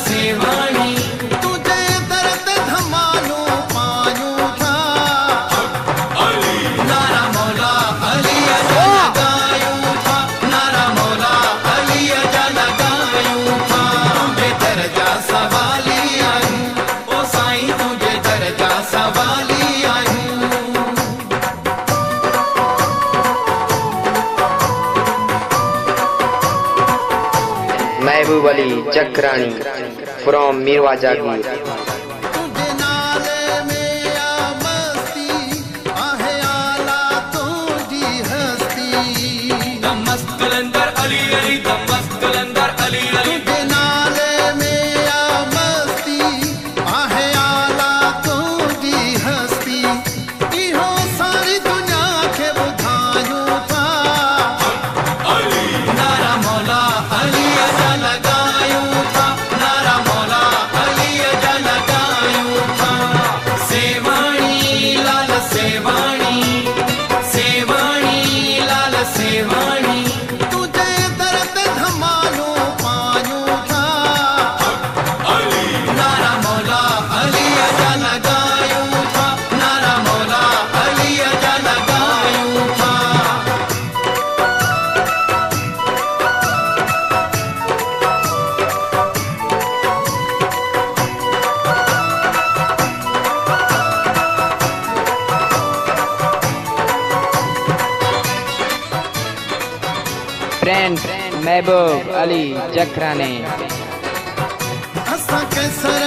सेवाणी तुझे दर्द धमालो पायूं था। नारा मौला अली अजा लगायूं था, नारा मौला अली अजा लगायूं था। तुझे दर्जा सवाली आयूं, ओ साईं तुझे दर्जा सवाली आयूं। महबूब अली जकरानी फ्रॉम मीरवा जागीर। तुझे नाले में आ मस्ती आहे आला तुझी हस्ती। दमस्त कलंदर अली अली, दमस्त कलंदर अली अली। तुझे नाले में आ मस्ती आहे आला तुझी हस्ती। इहो सारी दुनिया खे ॿुधायूं था। नारा मौला अली अजा लगायूं था, नारा मौला अली अजा लगायूं था। सेवाणी लाल सेवाणी, सेवाणी लाल सेवाणी। तुझे दर्द धमालो पायूं था। नारा मौला अली अजा लगायूं था, नारा मौला अली अजा लगायूं था। फ्रेंड महबूब अली जकरानी। असां के सर